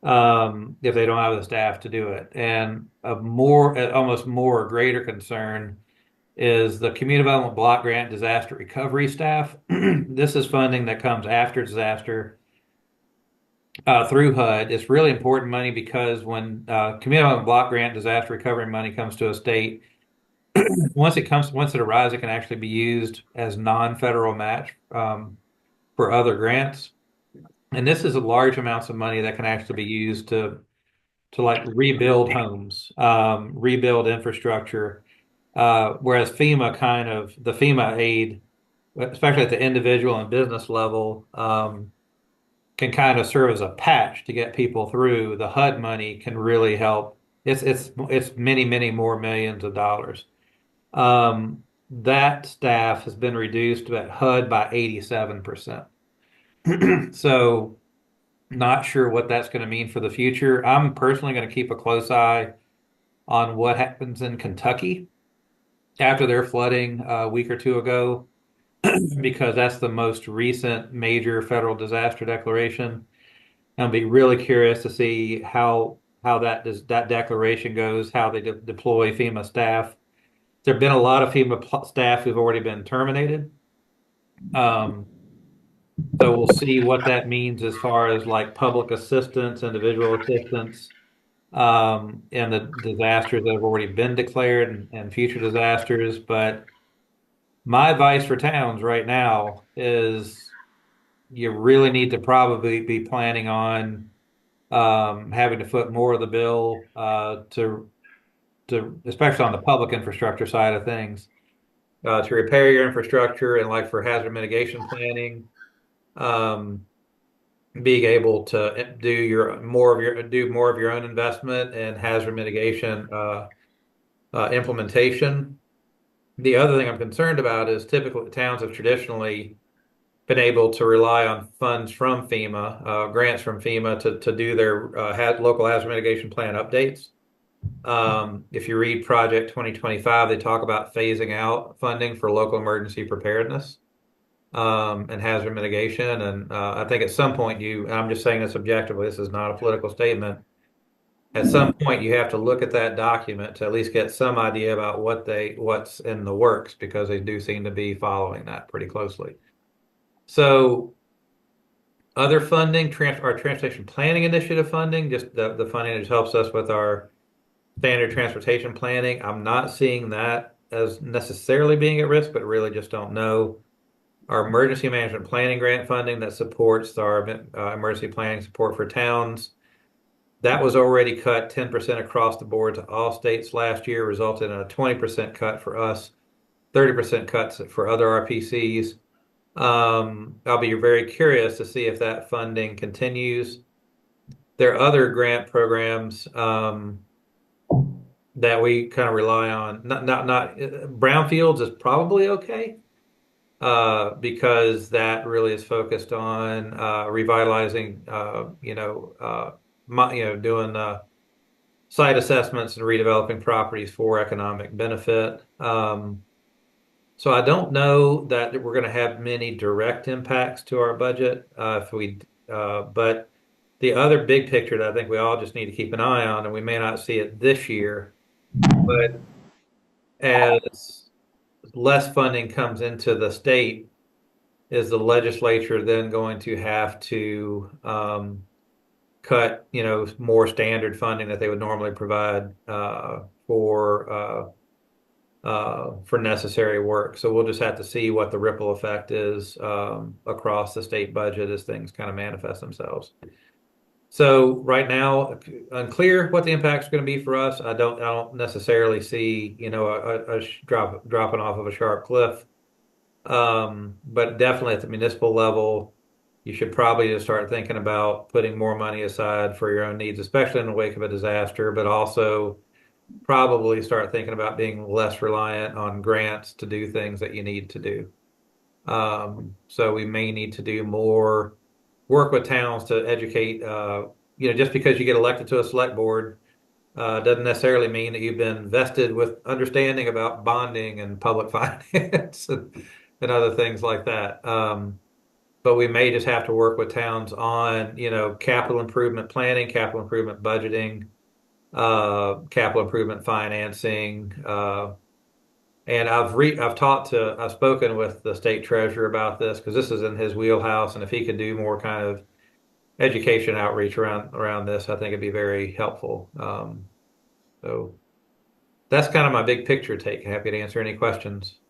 if they don't have the staff to do it. And almost more greater concern is the Community Development Block Grant Disaster Recovery Staff. This is funding that comes after disaster through HUD. It's really important money because when Community Development Block Grant Disaster Recovery money comes to a state, once it arrives, it can actually be used as non-federal match for other grants. And this is a large amounts of money that can actually be used to like rebuild homes, rebuild infrastructure. Whereas the FEMA aid, especially at the individual and business level, can kind of serve as a patch to get people through. The HUD money can really help. It's many, many more millions of dollars. That staff has been reduced at HUD by 87%. So not sure what that's going to mean for the future. I'm personally going to keep a close eye on what happens in Kentucky after their flooding a week or two ago, because that's the most recent major federal disaster declaration. I'll be really curious to see how that declaration goes, how they deploy FEMA staff. There have been a lot of FEMA staff who've already been terminated. So we'll see what that means as far as like public assistance, individual assistance, and the disasters that have already been declared and future disasters. But my advice for towns right now is you really need to probably be planning on having to foot more of the bill to especially on the public infrastructure side of things, to repair your infrastructure and like for hazard mitigation planning, being able to do more of your own investment and hazard mitigation implementation. The other thing I'm concerned about is typically towns have traditionally been able to rely on funds from FEMA, grants from FEMA to do their local hazard mitigation plan updates. If you read Project 2025, they talk about phasing out funding for local emergency preparedness and hazard mitigation. And I think at some point and I'm just saying this objectively, this is not a political statement. At some point, you have to look at that document to at least get some idea about what's in the works, because they do seem to be following that pretty closely. So other funding, our transportation planning initiative funding, just the funding that just helps us with our standard transportation planning. I'm not seeing that as necessarily being at risk, but really just don't know. our emergency management planning grant funding that supports our emergency planning support for towns. That was already cut 10% across the board to all states last year, resulted in a 20% cut for us, 30% cuts for other RPCs. I'll be very curious to see if that funding continues. There are other grant programs that we kind of rely on. Not brownfields is probably okay because that really is focused on revitalizing, doing site assessments and redeveloping properties for economic benefit. So I don't know that we're going to have many direct impacts to our budget but the other big picture that I think we all just need to keep an eye on, and we may not see it this year, but as less funding comes into the state, is the legislature then going to have to cut, more standard funding that they would normally provide for necessary work. So we'll just have to see what the ripple effect is across the state budget as things kind of manifest themselves. So right now, unclear what the impact's going to be for us. I don't necessarily see, a dropping off of a sharp cliff. But definitely at the municipal level, you should probably just start thinking about putting more money aside for your own needs, especially in the wake of a disaster, but also probably start thinking about being less reliant on grants to do things that you need to do. So we may need to do more work with towns to educate, just because you get elected to a select board, doesn't necessarily mean that you've been vested with understanding about bonding and public finance and other things like that. But we may just have to work with towns on, capital improvement planning, capital improvement budgeting, capital improvement financing. And I've spoken with the state treasurer about this because this is in his wheelhouse. And if he could do more kind of education outreach around this, I think it'd be very helpful. So that's kind of my big picture take. Happy to answer any questions.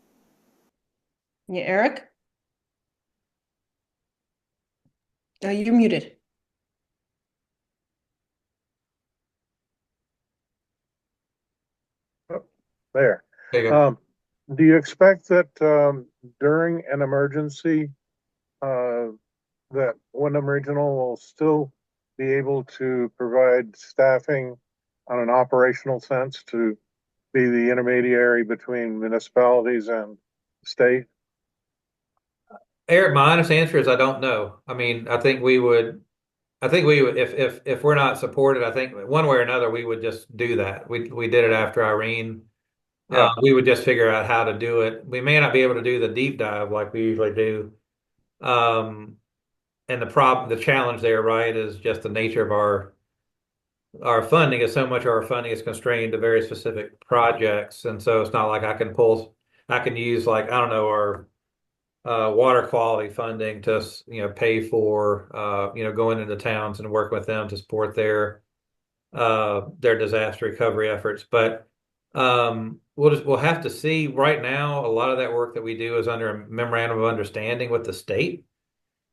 Yeah, Eric? Oh, you're muted. There. There you go. Do you expect that during an emergency that Wyndham Regional will still be able to provide staffing on an operational sense to be the intermediary between municipalities and state? Eric, my honest answer is I don't know. I mean, I think we would if we're not supported, I think one way or another we would just do that. We did it after Irene. Yeah. We would just figure out how to do it. We may not be able to do the deep dive like we usually do. And the challenge there, right, is just the nature of our funding is so much of our funding is constrained to very specific projects. And so it's not like I can use like, I don't know, our water quality funding to, pay for, going into towns and work with them to support their disaster recovery efforts. But we'll have to see. Right now, a lot of that work that we do is under a memorandum of understanding with the state,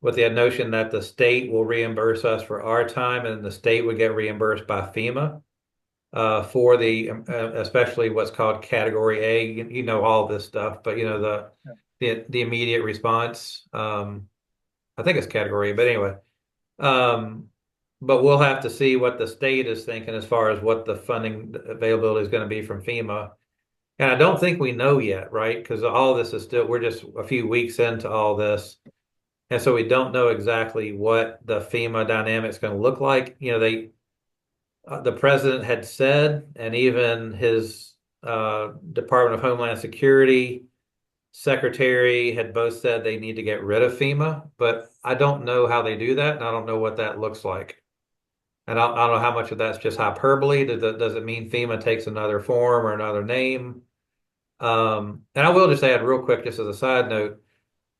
with the notion that the state will reimburse us for our time and the state would get reimbursed by FEMA for especially what's called Category A. You know all this stuff, but the immediate response. I think it's Category A, but anyway. But we'll have to see what the state is thinking as far as what the funding availability is going to be from FEMA. And I don't think we know yet, right? Because all this is we're just a few weeks into all this. And so we don't know exactly what the FEMA dynamic is going to look like. The president had said, and even his Department of Homeland Security secretary had both said they need to get rid of FEMA, but I don't know how they do that, and I don't know what that looks like. And I don't know how much of that's just hyperbole. Does it mean FEMA takes another form or another name? And I will just add real quick, just as a side note,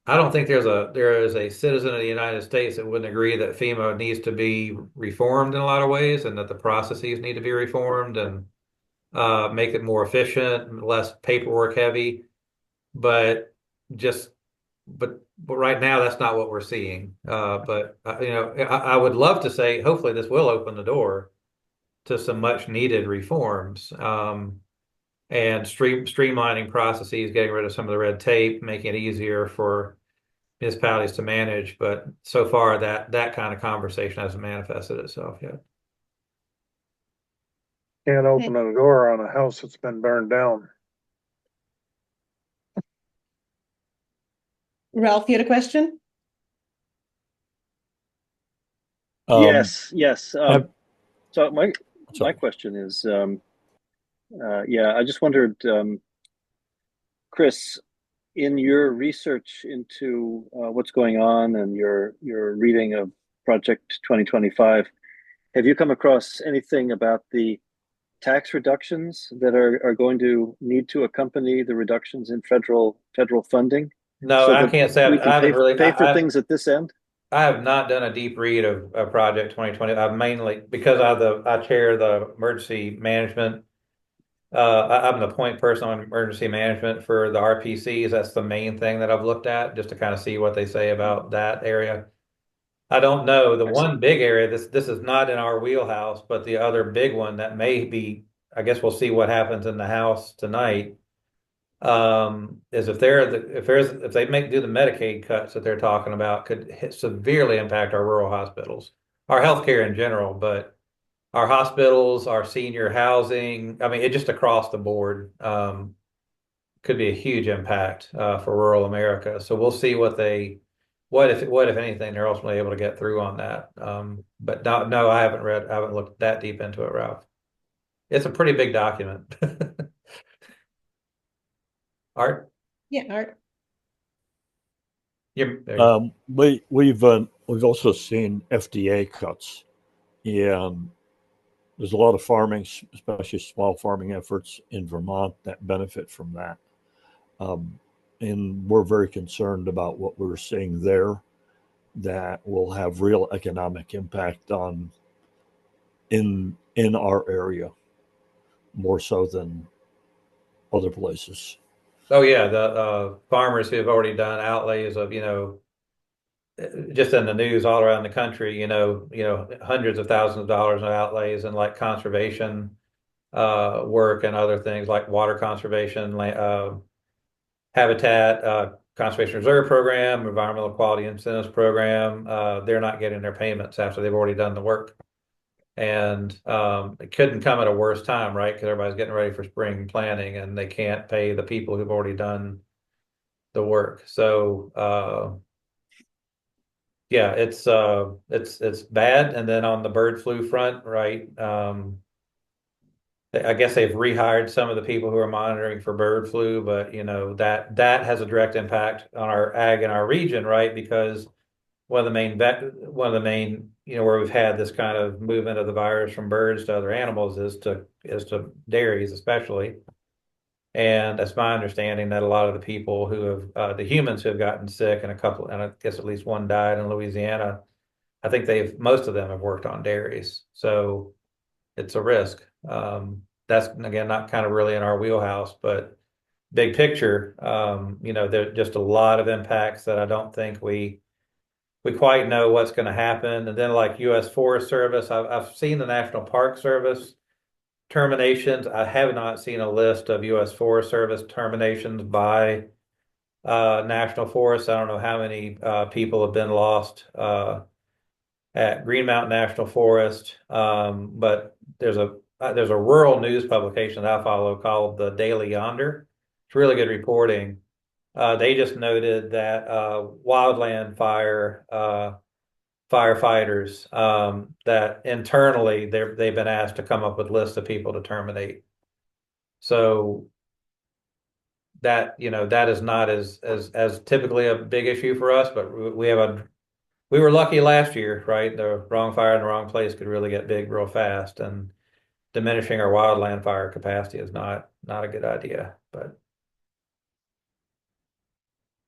I don't think there is a citizen of the United States that wouldn't agree that FEMA needs to be reformed in a lot of ways, and that the processes need to be reformed and make it more efficient, less paperwork heavy. But just but right now that's not what we're seeing. But I would love to say hopefully this will open the door to some much needed reforms. And streamlining processes, getting rid of some of the red tape, making it easier for municipalities to manage. But so far, that kind of conversation hasn't manifested itself yet. Can't open a door on a house that's been burned down. Ralph, you had a question? Um, Yes. I've- So my sorry. question is, yeah, I just wondered, Chris, in your research into what's going on and your reading of Project 2025, have you come across anything about the tax reductions that are going to need to accompany the reductions in federal funding, No, so I that can't say we can I haven't really. pay for things at this end? I have not done a deep read of Project 2020. I've mainly because I chair the emergency management. I'm the point person on emergency management for the RPCs. That's the main thing that I've looked at just to kind of see what they say about that area. I don't know. The Excellent. one big area, this is not in our wheelhouse, but the other big one that may be, I guess we'll see what happens in the House tonight. Is if they do the Medicaid cuts that they're talking about could severely impact our rural hospitals, our healthcare in general, but our hospitals, our senior housing, I mean, it just across the board, could be a huge impact, for rural America. So we'll see what if anything, they're ultimately able to get through on that. But no, I haven't looked that deep into it, Ralph. It's a pretty big document. Art, Yeah, Art. We've also seen FDA cuts, and there's a lot of farming, especially small farming efforts in Vermont that benefit from that. And we're very concerned about what we're seeing there that will have real economic impact in our area, more so than other places. Oh yeah, the farmers who have already done outlays of, just in the news all around the country, hundreds of thousands of dollars in outlays and like conservation work and other things like water conservation, habitat, conservation reserve program, environmental quality incentives program. They're not getting their payments after they've already done the work. And it couldn't come at a worse time, right? Because everybody's getting ready for spring planting and they can't pay the people who've already done the work. So yeah, it's bad. And then on the bird flu front, right? I guess they've rehired some of the people who are monitoring for bird flu, but that has a direct impact on our ag in our region, right? Because one of the main where we've had this kind of movement of the virus from birds to other animals is to dairies especially. And that's my understanding that a lot of the people who have the humans who have gotten sick and I guess at least one died in Louisiana. I think most of them have worked on dairies. So it's a risk. That's again not kind of really in our wheelhouse, but big picture, there's just a lot of impacts that I don't think we quite know what's going to happen. And then like U.S. Forest Service, I've seen the National Park Service terminations. I have not seen a list of U.S. Forest Service terminations by national forests. I don't know how many people have been lost at Green Mountain National Forest, but there's a rural news publication that I follow called the Daily Yonder. It's really good reporting. They just noted that wildland fire firefighters, that internally they've been asked to come up with lists of people to terminate. So that that is not as typically a big issue for us, but we were lucky last year, right? The wrong fire in the wrong place could really get big real fast, and diminishing our wildland fire capacity is not a good idea. But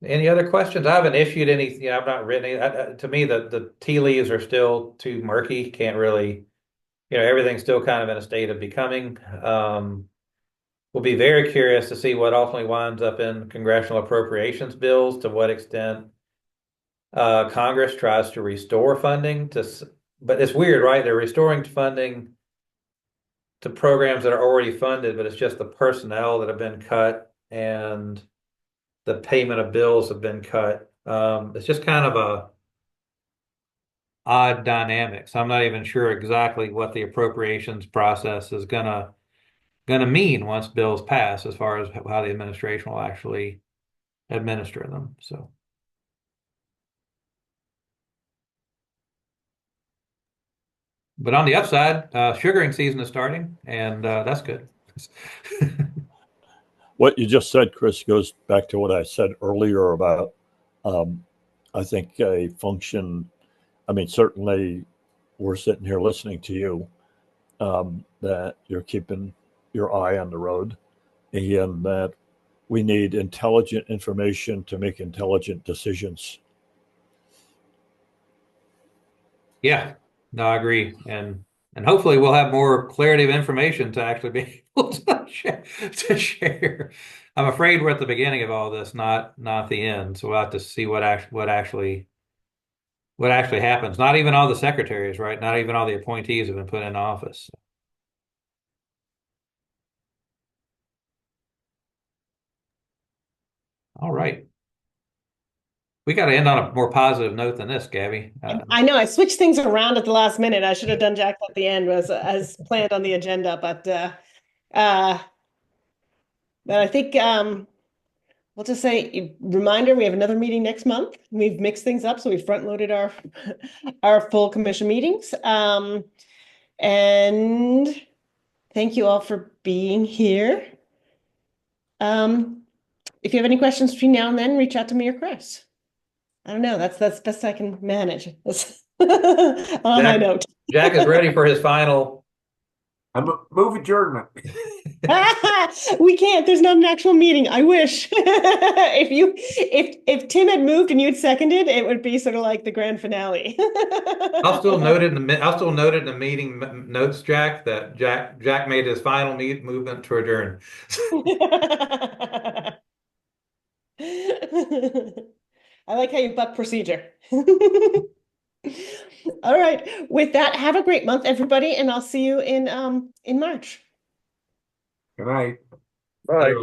any other questions? I haven't issued any. I've not written any. To me, the tea leaves are still too murky. Can't really, everything's still kind of in a state of becoming. We'll be very curious to see what ultimately winds up in congressional appropriations bills, to what extent Congress tries to restore funding but it's weird, right? They're restoring funding to programs that are already funded, but it's just the personnel that have been cut and the payment of bills have been cut. It's just kind of a odd dynamic. So I'm not even sure exactly what the appropriations process is gonna mean once bills pass, as far as how the administration will actually administer them. So. But on the upside, sugaring season is starting, and that's good. What you just said, Chris, goes back to what I said earlier about, I think a function, I mean, certainly we're sitting here listening to you, that you're keeping your eye on the road, and that we need intelligent information to make intelligent decisions. Yeah, no, I agree, and hopefully we'll have more clarity of information to actually be able to share. I'm afraid we're at the beginning of all this, not the end. So we'll have to see what actually happens. Not even all the secretaries, right? Not even all the appointees have been put in office. All right. We got to end on a more positive note than this, Gabby. I know I switched things around at the last minute. I should have done Jack at the end as planned on the agenda, but I think we'll just say reminder, we have another meeting next month. We've mixed things up, so we front loaded our full commission meetings. And thank you all for being here. If you have any questions between now and then, reach out to me or Chris. I don't know. That's best I can manage. On a high note. Jack is ready for his final. Move adjournment. We can't. There's not an actual meeting. I wish. If Tim had moved and you'd seconded, it would be sort of like the grand finale. I'll still note it in the meeting notes, Jack, that Jack made his final movement to adjourn. I like how you buck procedure. All right. With that, have a great month, everybody, and I'll see you in March. Good night. Bye.